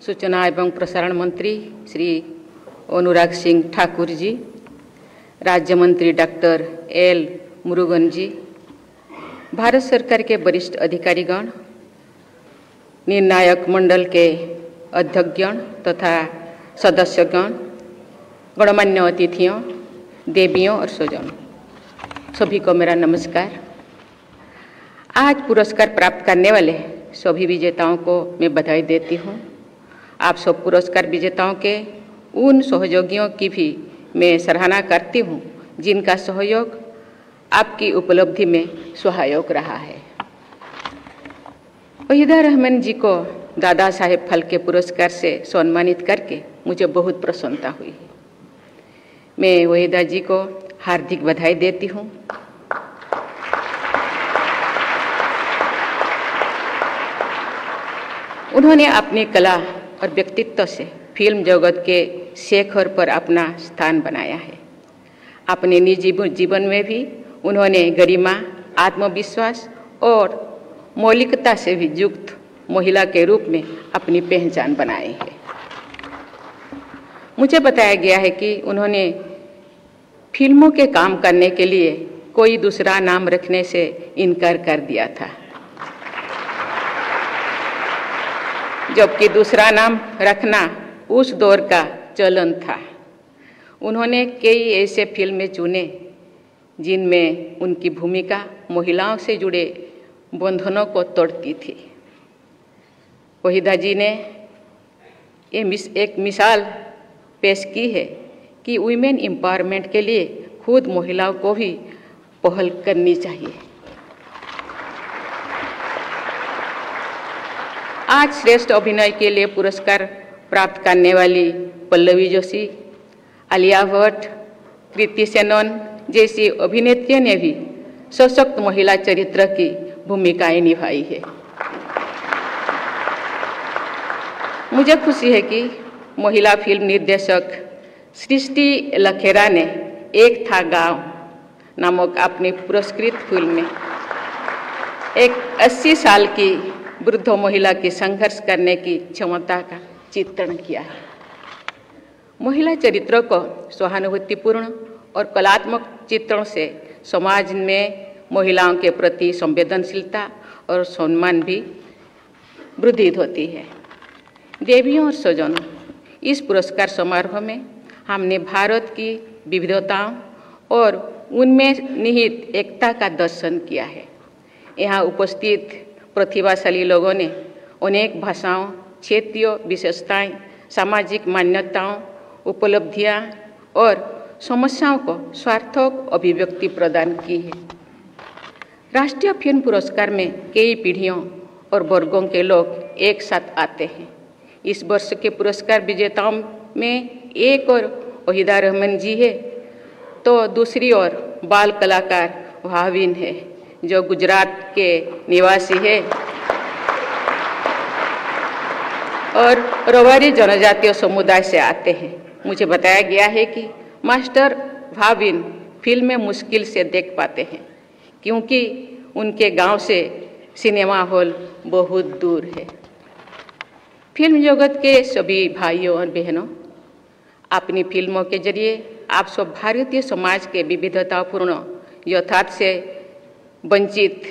सूचना एवं प्रसारण मंत्री श्री अनुराग सिंह ठाकुर जी, राज्य मंत्री डॉक्टर एल मुरुगन जी, भारत सरकार के वरिष्ठ अधिकारीगण, निर्णायक मंडल के अध्यक्षगण तथा सदस्यगण, गणमान्य अतिथियों, देवियों और स्वजनों, सभी को मेरा नमस्कार। आज पुरस्कार प्राप्त करने वाले सभी विजेताओं को मैं बधाई देती हूँ। आप सब पुरस्कार विजेताओं के उन सहयोगियों की भी मैं सराहना करती हूँ जिनका सहयोग आपकी उपलब्धि में सहायक रहा है। वहीदा रहमान जी को दादा साहेब फाल्के पुरस्कार से सम्मानित करके मुझे बहुत प्रसन्नता हुई है। मैं वहीदा जी को हार्दिक बधाई देती हूँ। उन्होंने अपनी कला और व्यक्तित्व से फिल्म जगत के शिखर पर अपना स्थान बनाया है। अपने निजी जीवन में भी उन्होंने गरिमा, आत्मविश्वास और मौलिकता से भी युक्त महिला के रूप में अपनी पहचान बनाई है। मुझे बताया गया है कि उन्होंने फिल्मों के काम करने के लिए कोई दूसरा नाम रखने से इनकार कर दिया था, जबकि दूसरा नाम रखना उस दौर का चलन था। उन्होंने कई ऐसे फिल्में चुने जिनमें उनकी भूमिका महिलाओं से जुड़े बंधनों को तोड़ती थी। वहीदा जी ने एक मिसाल पेश की है कि वुमेन एम्पावरमेंट के लिए खुद महिलाओं को भी पहल करनी चाहिए। आज श्रेष्ठ अभिनय के लिए पुरस्कार प्राप्त करने वाली पल्लवी जोशी, आलिया भट्ट, कृति सेनन जैसी अभिनेत्रियों ने भी सशक्त महिला चरित्र की भूमिकाएं निभाई है। मुझे खुशी है कि महिला फिल्म निर्देशक सृष्टि लखेरा ने एक था गांव नामक अपनी पुरस्कृत फिल्म में एक 80 साल की वृद्ध महिला की संघर्ष करने की क्षमता का चित्रण किया है। महिला चरित्रों को सहानुभूतिपूर्ण और कलात्मक चित्रण से समाज में महिलाओं के प्रति संवेदनशीलता और सम्मान भी वृद्धि होती है। देवियों और स्वजनों, इस पुरस्कार समारोह में हमने भारत की विविधताओं और उनमें निहित एकता का दर्शन किया है। यहाँ उपस्थित प्रतिभाशाली लोगों ने अनेक भाषाओं, क्षेत्रीय विशेषताएं, सामाजिक मान्यताओं, उपलब्धियां और समस्याओं को सार्थक अभिव्यक्ति प्रदान की है। राष्ट्रीय फिल्म पुरस्कार में कई पीढ़ियों और वर्गों के लोग एक साथ आते हैं। इस वर्ष के पुरस्कार विजेताओं में एक और वहीदा रहमान जी है, तो दूसरी ओर बाल कलाकार भाविन है जो गुजरात के निवासी है और रवारी जनजातीय समुदाय से आते हैं। मुझे बताया गया है कि मास्टर भाविन फिल्म में मुश्किल से देख पाते हैं क्योंकि उनके गांव से सिनेमा हॉल बहुत दूर है। फिल्म जगत के सभी भाइयों और बहनों, अपनी फिल्मों के जरिए आप सब भारतीय समाज के विविधतापूर्ण यथार्थ से वंचित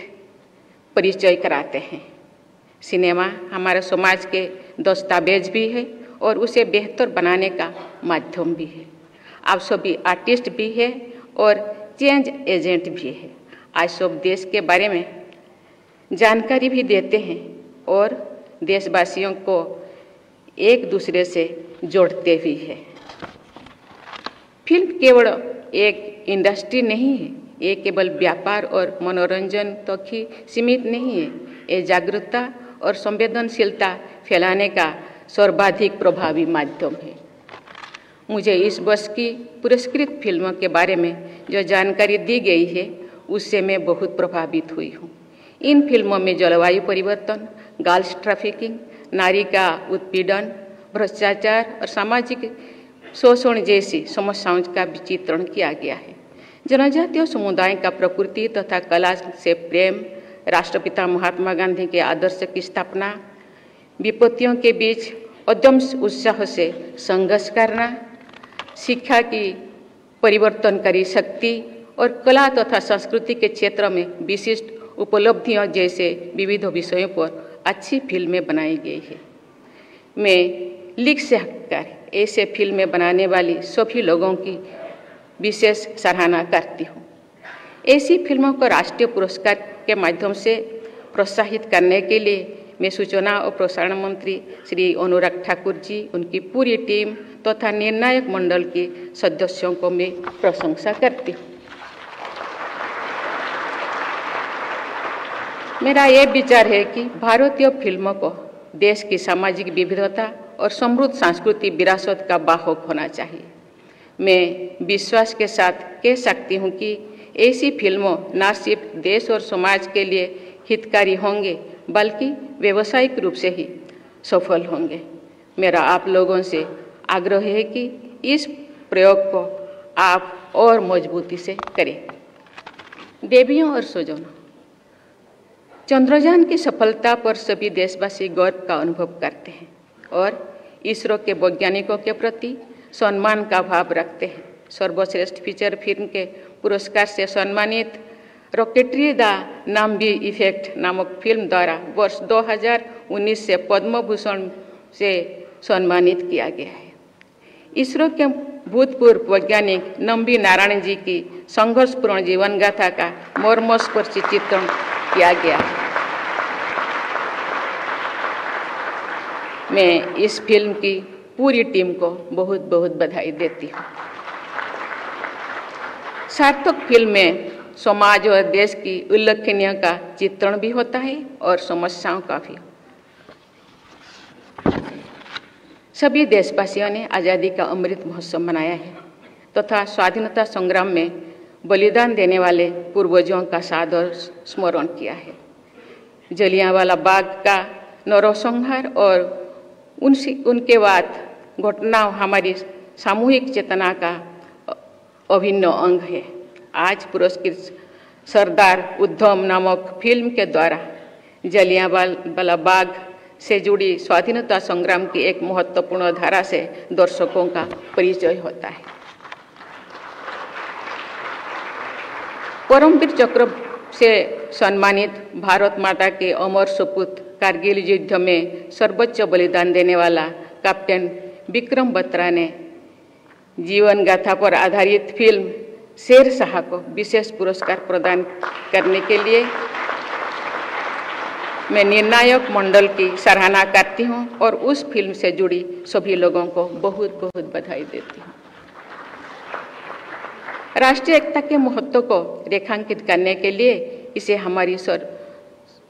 परिचय कराते हैं। सिनेमा हमारे समाज के दस्तावेज भी है और उसे बेहतर बनाने का माध्यम भी है। आप सभी आर्टिस्ट भी है और चेंज एजेंट भी है। आज सब देश के बारे में जानकारी भी देते हैं और देशवासियों को एक दूसरे से जोड़ते भी है। फिल्म केवल एक इंडस्ट्री नहीं है, ये केवल व्यापार और मनोरंजन तक ही सीमित नहीं है। ये जागरूकता और संवेदनशीलता फैलाने का सर्वाधिक प्रभावी माध्यम है। मुझे इस वर्ष की पुरस्कृत फिल्मों के बारे में जो जानकारी दी गई है उससे मैं बहुत प्रभावित हुई हूँ। इन फिल्मों में जलवायु परिवर्तन, गर्ल्स ट्रैफिकिंग, नारी का उत्पीड़न, भ्रष्टाचार और सामाजिक शोषण जैसी समस्याओं का चित्रण किया गया है। जनजातीय समुदाय का प्रकृति तथा कला से प्रेम, राष्ट्रपिता महात्मा गांधी के आदर्श की स्थापना, विपत्तियों के बीच उद्यम उत्साह से संघर्ष करना, शिक्षा की परिवर्तनकारी शक्ति और कला तथा संस्कृति के क्षेत्र में विशिष्ट उपलब्धियों जैसे विविध विषयों पर अच्छी फिल्में बनाई गई है। मैं लिख से हटकर ऐसे फिल्में बनाने वाली सभी लोगों की विशेष सराहना करती हूँ। ऐसी फिल्मों को राष्ट्रीय पुरस्कार के माध्यम से प्रोत्साहित करने के लिए मैं सूचना और प्रसारण मंत्री श्री अनुराग ठाकुर जी, उनकी पूरी टीम तथा निर्णायक मंडल के सदस्यों को मैं प्रशंसा करती हूँ। मेरा ये विचार है कि भारतीय फिल्मों को देश की सामाजिक विविधता और समृद्ध सांस्कृतिक विरासत का वाहक होना चाहिए। मैं विश्वास के साथ कह सकती हूँ कि ऐसी फिल्मों न सिर्फ देश और समाज के लिए हितकारी होंगे बल्कि व्यावसायिक रूप से ही सफल होंगे। मेरा आप लोगों से आग्रह है कि इस प्रयोग को आप और मजबूती से करें। देवियों और स्वजनों, चंद्रयान की सफलता पर सभी देशवासी गर्व का अनुभव करते हैं और इसरो के वैज्ञानिकों के प्रति सम्मान का भाव रखते हैं। सर्वश्रेष्ठ फीचर फिल्म के पुरस्कार से सम्मानित रॉकेटरी द नंबी इफेक्ट नामक फिल्म द्वारा वर्ष 2019 से पद्म भूषण से सम्मानित किया गया है। इसरो के भूतपूर्व वैज्ञानिक नंबी नारायण जी की संघर्षपूर्ण जीवन गाथा का मर्मस्पर्शी चित्रण किया गया है। मैं इस फिल्म की पूरी टीम को बहुत बहुत बधाई देती हूँ। सार्थक फिल्म में समाज और देश की उल्लेखनीय का चित्रण भी होता है और समस्याओं का भी। सभी देशवासियों ने आज़ादी का अमृत महोत्सव मनाया है तथा स्वाधीनता संग्राम में बलिदान देने वाले पूर्वजों का सादर स्मरण किया है। जलियांवाला बाग का नरसंहार और उनके बाद घटनाओं हमारी सामूहिक चेतना का अभिन्न अंग है। आज पुरस्कृत सरदार उधम नामक फिल्म के द्वारा जलियांवाला बाग से जुड़ी स्वाधीनता संग्राम की एक महत्वपूर्ण धारा से दर्शकों का परिचय होता है। परमवीर चक्र से सम्मानित भारत माता के अमर सपूत कारगिल युद्ध में सर्वोच्च बलिदान देने वाला कैप्टन विक्रम बत्रा ने जीवन गाथा पर आधारित फिल्म शेरशाह को विशेष पुरस्कार प्रदान करने के लिए मैं निर्णायक मंडल की सराहना करती हूं और उस फिल्म से जुड़ी सभी लोगों को बहुत बहुत बधाई देती हूं। राष्ट्रीय एकता के महत्व को रेखांकित करने के लिए इसे हमारी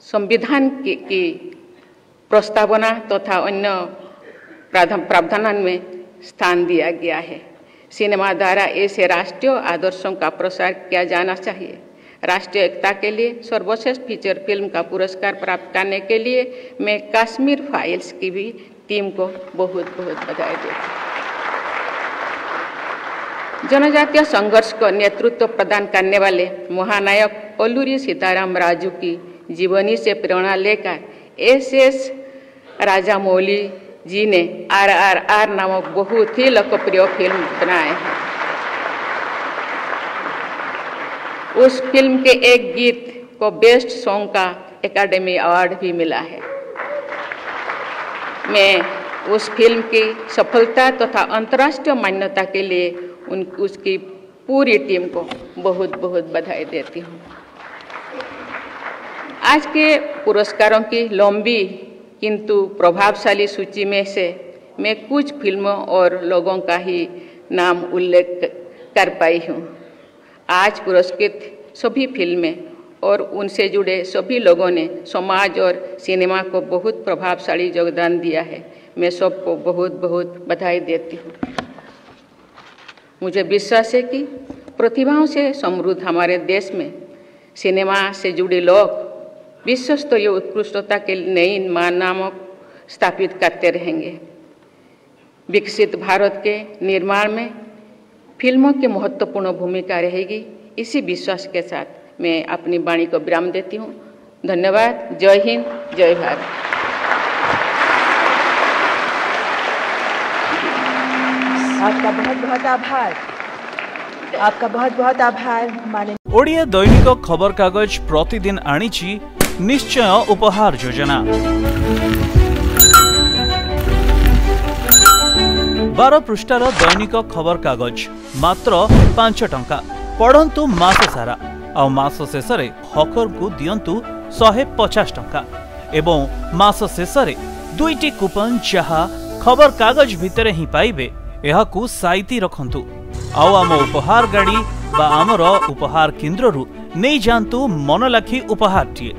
संविधान की प्रस्तावना तथा अन्य प्रावधान में स्थान दिया गया है। सिनेमा द्वारा ऐसे राष्ट्रीय आदर्शों का प्रसार किया जाना चाहिए। राष्ट्रीय एकता के लिए सर्वश्रेष्ठ फीचर फिल्म का पुरस्कार प्राप्त करने के लिए मैं कश्मीर फाइल्स की भी टीम को बहुत बहुत बधाई देती हूँ। जनजातीय संघर्ष को नेतृत्व प्रदान करने वाले महानायक अल्लूरी सीताराम राजू की जीवनी से प्रेरणा लेकर SS राजामौली जी ने RRR नामक बहुत ही लोकप्रिय फिल्म बनाए हैं। उस फिल्म के एक गीत को बेस्ट सॉन्ग का एकेडमी अवार्ड भी मिला है। मैं उस फिल्म की सफलता तथा अंतर्राष्ट्रीय मान्यता के लिए उसकी पूरी टीम को बहुत बहुत बधाई देती हूँ। आज के पुरस्कारों की लंबी किंतु प्रभावशाली सूची में से मैं कुछ फिल्मों और लोगों का ही नाम उल्लेख कर पाई हूँ। आज पुरस्कृत सभी फिल्में और उनसे जुड़े सभी लोगों ने समाज और सिनेमा को बहुत प्रभावशाली योगदान दिया है। मैं सबको बहुत बहुत बधाई देती हूँ। मुझे विश्वास है कि प्रतिभाओं से समृद्ध हमारे देश में सिनेमा से जुड़े लोग विश्व स्तरीय उत्कृष्टता के नई मानक स्थापित करते रहेंगे। विकसित भारत के निर्माण में फिल्मों की महत्वपूर्ण भूमिका रहेगी। इसी विश्वास के साथ मैं अपनी वाणी को विराम देती हूँ। धन्यवाद। जय हिंद, जय भारत। आपका बहुत बहुत आभार। आपका बहुत बहुत आभार माननीय। ओडिया दैनिक खबर कागज प्रतिदिन आनिछि निश्चय उपहार योजना। 12 पृष्ठार दैनिक खबर कागज मात्र 5 टंका। पढ़ंतु मास सारा आ मास शेष हकर को दियंतु 150 टंका एवं मास शेष 2टी कूपन जहा खबर कागज भितर ही पाइबे एहाकू साइती रखंतु। आउ आम उपहार गाड़ी बा आमर उपहार केन्द्र रु नहीं जानतु मन लाखी उपहार टीए।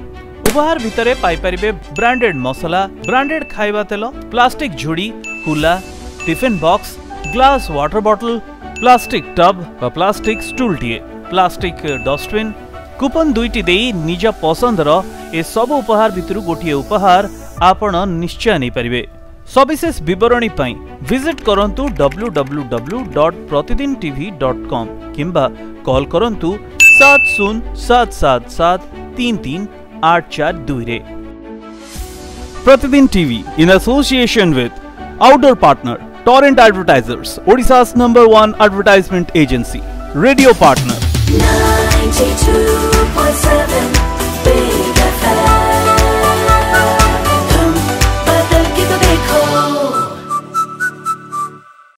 उपहार भितरे पाई परिबे ब्रांडेड मसला, ब्रांडेड खाइबा तेल, प्लास्टिक झुड़ी, कुला, tiffin box, glass water bottle, plastic tub बा प्लास्टिक स्टूल टीए, प्लास्टिक डस्टबिन। कूपन 2टी देई निज पसंदर ए सब उपहार भितरु गोटिए उपहार आपण निश्चय नहीं पारिबे। सविशेष विवरणी पाई विजिट करंतु www.pratidintv.com किंबा कॉल करंतु 7077733842 रे। Pratidin TV in association with outdoor partner Torrent advertisers, ओडिशा's #1 advertisement agency, radio partner 92